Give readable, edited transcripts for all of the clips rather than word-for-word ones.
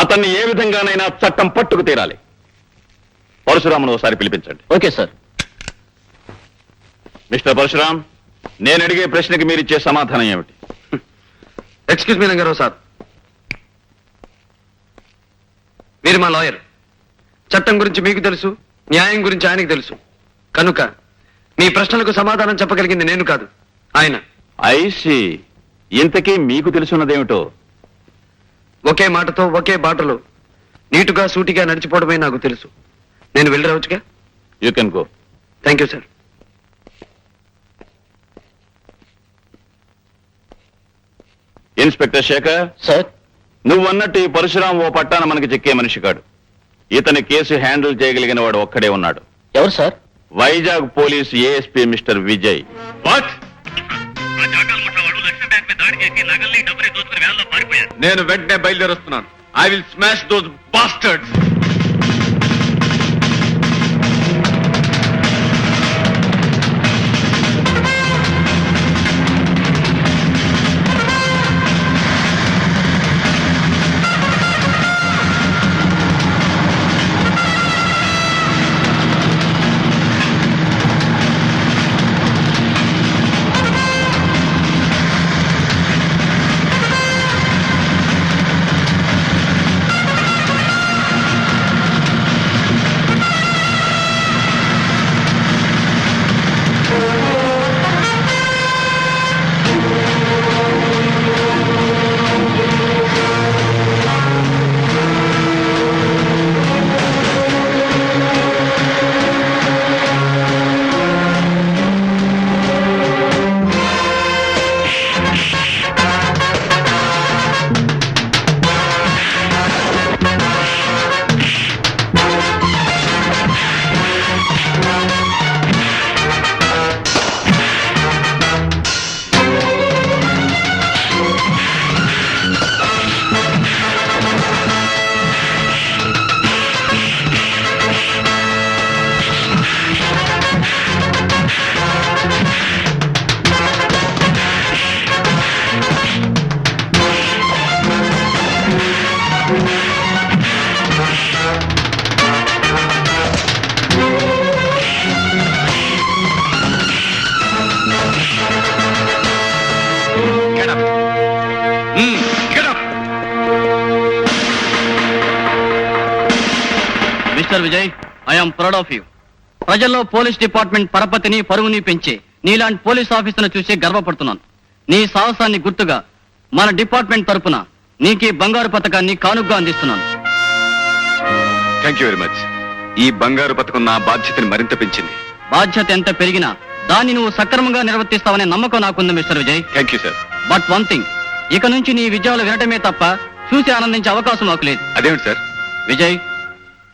అతన్ని ఏ విధంగానైనా చట్టం పట్టుకు తీరాలి. పరశురామును ఒకసారి పిలిపించండి. Okay sir. మిస్టర్ పరశురామ్, నేను అడిగే ప్రశ్నకి మీరిచ్చే సమాధానం ఏమిటి? ఎక్స్క్యూజ్ మీ రంగారావు సార్, మీరు మా లాయర్. చట్టం గురించి మీకు తెలుసు, న్యాయం గురించి ఆయనకు తెలుసు. కనుక మీ ప్రశ్నలకు సమాధానం చెప్పగలిగింది నేను కాదు, ఆయన. ఐసి, ఇంతకీ మీకు తెలుసున్నదేమిటో? ఒకే మాటతో ఒకే బాటలో నీటుగా సూటిగా నడిచిపోవడమే నాకు తెలుసు. నేను వెళ్ళి రావచ్చుగా? You can go. Thank you sir. Inspector Shekhar sir. నువ్వన్నట్టు ఈ పరశురాం ఓ పట్టాన మనకి చెక్కే మనిషి కాడు. ఇతని కేసు హ్యాండిల్ చేయగలిగిన వాడు ఒక్కడే ఉన్నాడు. ఎవరు sir? Vizag police ASP mister Vijay. నేను వెంటనే బయలుదేరొస్తున్నాను. I will smash those bastards. Mister Vijay, I'm proud of you. ప్రజల్లో పోలీస్ డిపార్ట్మెంట్ పరపతిని పరువుని పెంచి నీలాంటి పోలీస్ ఆఫీసర్ను చూసి గర్వపడుతున్నాను. నీ సాహసాన్ని గుర్తుగా మన డిపార్ట్మెంట్ తరపున నీకు బంగారు పథకాన్ని కానుగ్గా అందిస్తున్నాను. Thank you very much. ఈ బంగారు పథకం నా బాధ్యతని మరింత పెంచింది. బాధ్యత ఎంత పెరిగినా దాన్ని నువ్వు సక్రమంగా నిర్వర్తిస్తావనే నమ్మకం నాకుంది mister Vijay. Thank you sir. But one thing, ఇక నుంచి నీ విజయాలు వినటమే తప్ప చూసి ఆనందించే అవకాశం మాకు లేదు. అదేమిటి సార్? విజయ్,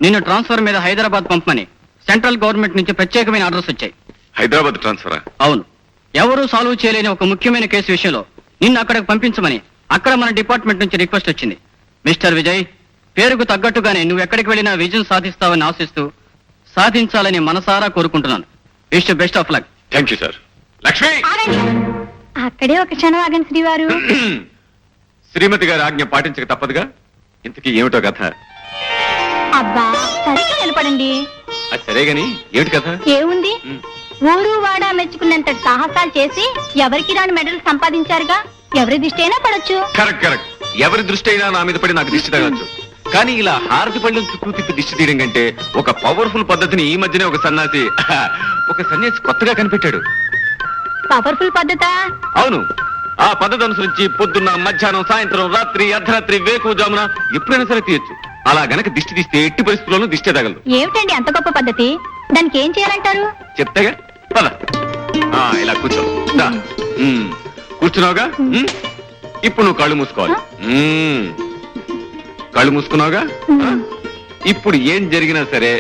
నిన్ను ట్రాన్స్ఫర్ మీద హైదరాబాద్ పంపమని సెంట్రల్ గవర్నమెంట్ నుంచి ప్రత్యేకమైన ఆర్డర్స్ వచ్చాయి. హైదరాబాద్ ట్రాన్స్ఫరా? అవును. ఎవరూ సాల్వ్ చేయలేని ఒక ముఖ్యమైన కేసు విషయంలో నిన్ను అక్కడికి పంపించమని అక్కడ మన డిపార్ట్మెంట్ నుంచి రిక్వెస్ట్ వచ్చింది. మిస్టర్ విజయ్, పేరుకు తగ్గట్టుగానే నువ్వు ఎక్కడికి వెళ్ళినా విజయం సాధిస్తావని ఆశిస్తూ సాధించాలని మనసారా కోరుకుంటున్నాను. Wish you best of luck. Thank you sir. Lakshmi, అక్కడే ఒక క్షణం ఆగండి శ్రీవారు. శ్రీమతి గారి ఆజ్ఞ పాటించక తప్పదుగా. ఇంతకీ ఏమిటో కథ? అబ్బా, సరిగ్గా నిలబడండి. అది సరే గాని ఏమిటి కథ? ఏముంది, ఊరు వాడా మెచ్చుకున్నంత సాహసాలు చేసి ఎవరికి రాని మెడల్ సంపాదించారుగా. ఎవరి దిష్టి అయినా పడొచ్చు. Correct correct. ఎవరి దృష్టి అయినా నా మీద పడి నాకు దిష్టి తగలచ్చు. కానీ ఇలా హారతి పళ్ళం చుట్టూ తిప్పి దిష్టి తీయడం కంటే ఒక పవర్ఫుల్ పద్ధతిని ఈ మధ్యనే ఒక సన్యాసి కొత్తగా కనిపెట్టాడు. పవర్ఫుల్ పద్ధత? అవును. ఆ పద్ధతి అనుసరించి పొద్దున్న, మధ్యాహ్నం, సాయంత్రం, రాత్రి, అర్ధరాత్రి, వేకువజామున ఎప్పుడైనా సరే తీయొచ్చు. అలా గనక దిష్టి తీస్తే ఎట్టి పరిస్థితుల్లోనూ దిష్టి తగలదు. ఏమిటండి అంత గొప్ప పద్ధతి? దానికి ఏం చేయాలంటారు? చెప్తాగా, పద. ఇలా కూర్చో. కూర్చున్నావుగా, ఇప్పుడు నువ్వు కళ్ళు మూసుకోవాలి. కళ్ళు మూసుకున్నావుగా. ఇప్పుడు ఏం జరిగినా సరే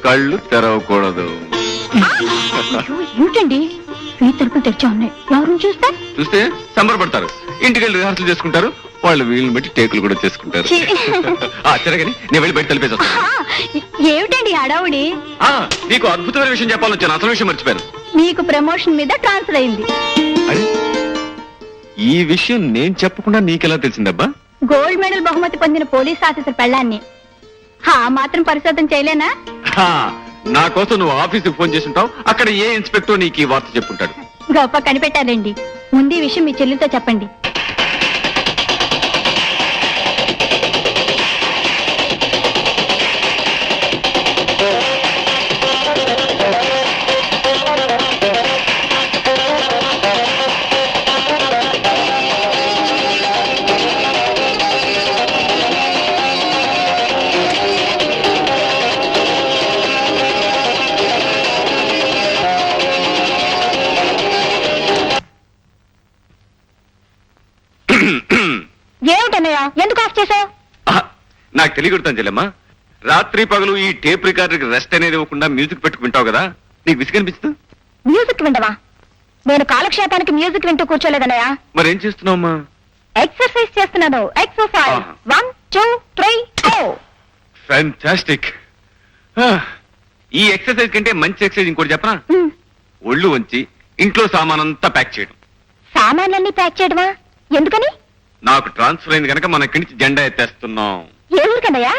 కళ్ళు తెరవకూడదు. ఏమిటండి, ఈ తలుపులు తెరిచా ఉన్నాయి. ఎవరు చూస్తే సంబరపడతారు. ఇంటికి వెళ్ళి రిహార్సల్ చేసుకుంటారు. వాళ్ళు వీళ్ళని బట్టి టేకులు కూడా చేసుకుంటారు. సరేగాని నేను వెళ్ళి బయట తలిపేస్తా. ఏమిటండి హడావుడి? నీకు అద్భుతమైన విషయం చెప్పాలని వచ్చాను. అసలు విషయం మర్చిపోయాను. మీకు ప్రమోషన్ మీద ట్రాన్స్ఫర్ అయింది. ఈ విషయం నేను చెప్పకుండా నీకెలా తెలిసిందబ్బా? గోల్డ్ మెడల్ బహుమతి పొందిన పోలీస్ ఆఫీసర్ పెళ్ళాన్ని ఆ మాత్రం పరిశోధన చేయలేనా? హా, నా కోసం నువ్వు ఆఫీసుకు ఫోన్ చేసి ఉంటావు. అక్కడ ఏ ఇన్స్పెక్టర్ నీకు ఈ వార్త చెప్పుంటాడు. గొప్ప కనిపెట్టారండి. ముందు ఈ విషయం మీ చెల్లితో చెప్పండి. ఏమిటన్నయ్యా, ఎందుకు ఆఫ్ చేసావు? ఆహా, నాకు తెలియకూడతాను చెల్లెమ్మా. రాత్రి పగలు ఈ టేప్ రికార్డర్కి రెస్ట్ అనేది ఇవ్వకుండా మ్యూజిక్ పెట్టుకుంటావు కదా, నీకు విసిగనిపిస్తుంది? మ్యూజిక్ వింటవా? నేను కాలక్షేపానికి మ్యూజిక్ వింటూ కూర్చోలేదన్నయ్యా. మరేం చేస్తున్నావమ్మా? ఎక్సర్సైజ్ చేస్తున్నాను. ఎక్సర్సైజ్. ఆహా. 1 2 3 4. ఫ్యాంటాస్టిక్. ఈ ఎక్సర్సైజ్ కంటే మంచి ఎక్సర్సైజ్ ఇంకోటి చెప్పనా? ఒళ్ళు వంచి ఇంట్లో సామానంతా ప్యాక్ చేయడం. సామాన్లన్నీ ప్యాక్ చేయడమా? ఎందుకని? నాకు ట్రాన్స్ఫర్ అయింది కనుక మన ఇక్కడి నుంచి జెండా ఎత్తేస్తున్నాం. ఏ ఊరికన్నయ్యా?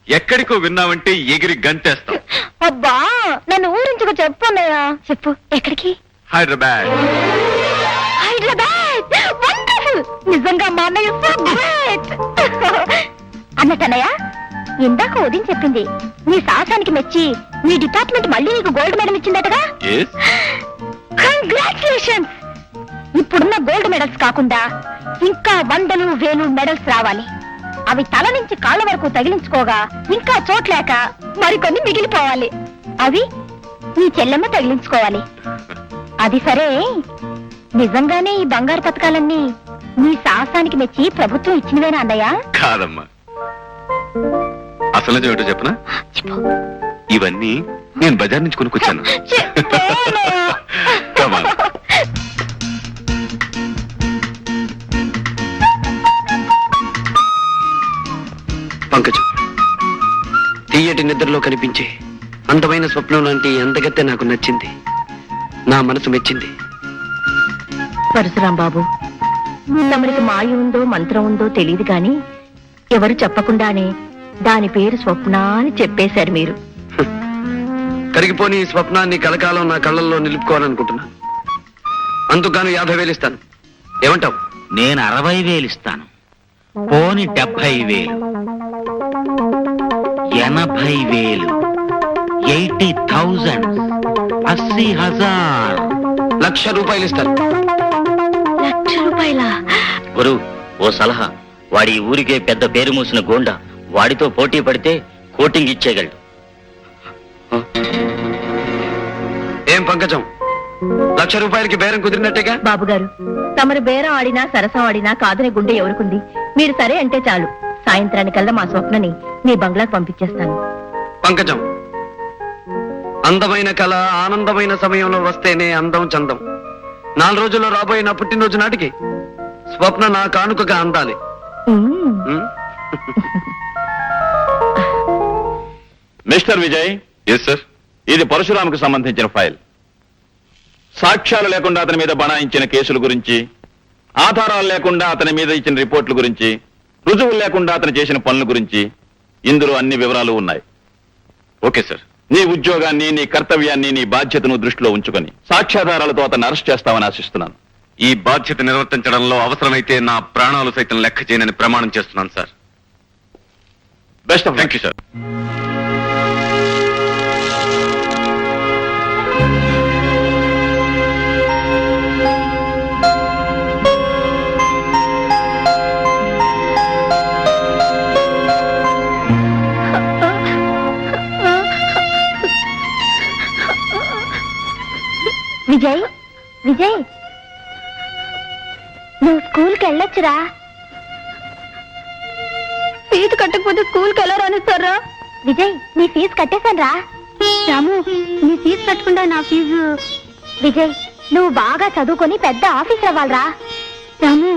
ఎక్కడికో విన్నావంటే ఎగిరి గంతేస్తాం. అబ్బా, నన్ను ఊరించుకు చెప్పు అన్నయ్యా. చెప్పు, ఎక్కడికి? హైదరాబాద్. హైదరాబాద్. వండర్ఫుల్. నిజంగా మా అన్నయ్య సో గ్రేట్. అన్నట్టన్నయ్య, ఇందాక ఉదయం చెప్పింది నీ సాహసానికి మెచ్చి మీ డిపార్ట్మెంట్ మళ్ళీ నీకు గోల్డ్ మెడల్ ఇచ్చిందటగా? Yes? కంగ్రాచులేషన్స్. ఇప్పుడున్న గోల్డ్ మెడల్స్ కాకుండా ఇంకా 100 1000 మెడల్స్ రావాలి. అవి తల నుంచి కాళ్ళ వరకు తగిలించుకోగా ఇంకా చోట్లేక మరికొన్ని మిగిలిపోవాలి. అవి నీ చెల్లెమ్మ తగిలించుకోవాలి. అది సరే, నిజంగానే ఈ బంగారు పథకాలన్నీ నీ సాహసానికి మెచ్చి ప్రభుత్వం ఇచ్చినవేనా అన్నయ్య? కాదమ్మా, అసలు ఏమిటో చెప్పనా? చెప్పు. ఇవన్నీ నేను బజార్ నుంచి కొనుక్కొచ్చాను. చెప్పు అన్నయ్య. Come on. పంకజం, తీయటి నిద్రలో కనిపించే అందమైన స్వప్నం లాంటి అందగత్తె నాకు నచ్చింది. నా మనసు మెచ్చింది. పరశురాం బాబు, తమరికి మాయ ఉందో మంత్రం ఉందో తెలియదు గాని ఎవరు చెప్పకుండానే దాని పేరు స్వప్న అని చెప్పేశారు మీరు. కరిగిపోని ఈ స్వప్నాన్ని కలకాలం నా కళ్ళల్లో నిలుపుకోవాలనుకుంటున్నా. అందుకని 50,000 ఇస్తాను. ఏమంటావు? నేను 60,000 ఇస్తాను. పోని 70,000, 80,000, 80,000, 80,000. ₹1,00,000 ఇస్తాను. ₹1,00,000? గురు, ఓ సలహా. వాడి ఈ ఊరికే పెద్ద పేరు మూసిన గోండా. వాడితో పోటీ పడితే కోటింగ్ ఇచ్చేయగలడు. ఏం పంకజం, ₹1,00,000కి బేరం కుదిరినట్టేగా? బాబు గారు, తమరు బేరం ఆడినా సరసం ఆడినా కాదనే గుండె ఎవరుకుంది? మీరు సరే అంటే చాలు. సాయంత్రానికల్లా మా స్వప్నని మీ బంగ్లాకు పంపించేస్తాను. పంకజం, అందమైన కళ ఆనందమైన సమయంలో వస్తేనే అందం చందం. 4 రోజుల్లో రాబోయే నా పుట్టినరోజు నాటికి స్వప్న నా కానుకగా అందాలి. ఉం? మిస్టర్ విజయ్. Yes sir. ఇది పరశురాముకు సంబంధించిన ఫైల్. సాక్ష్యాలు లేకుండా అతని మీద బనాయించిన కేసుల గురించి, ఆధారాలు లేకుండా అతని మీద ఇచ్చిన రిపోర్టుల గురించి, రుజువులు లేకుండా అతను చేసిన పనుల గురించి ఇందులో అన్ని వివరాలు ఉన్నాయి. Okay sir. నీ ఉద్యోగాన్ని, నీ కర్తవ్యాన్ని, నీ బాధ్యతను దృష్టిలో ఉంచుకొని సాక్ష్యాధారాలతో అతన్ని అరెస్ట్ చేస్తామని ఆశిస్తున్నాను. ఈ బాధ్యత నిర్వర్తించడంలో అవసరమైతే నా ప్రాణాలు సైతం లెక్క చేయనని ప్రమాణం చేస్తున్నాను sir. Best of thank you sir. Vijay, Vijay, నువ్వు స్కూల్కి వెళ్ళొచ్చురా. ఫీజు కట్టకపోతే స్కూల్కి ఎలా రానిస్తారా? విజయ్, నీ ఫీజు కట్టేశాను రా. రాము, నీ ఫీజు కట్టకుండా నా ఫీజు. విజయ్, నువ్వు బాగా చదువుకొని పెద్ద ఆఫీసర్ అవ్వాలిరా. రాము.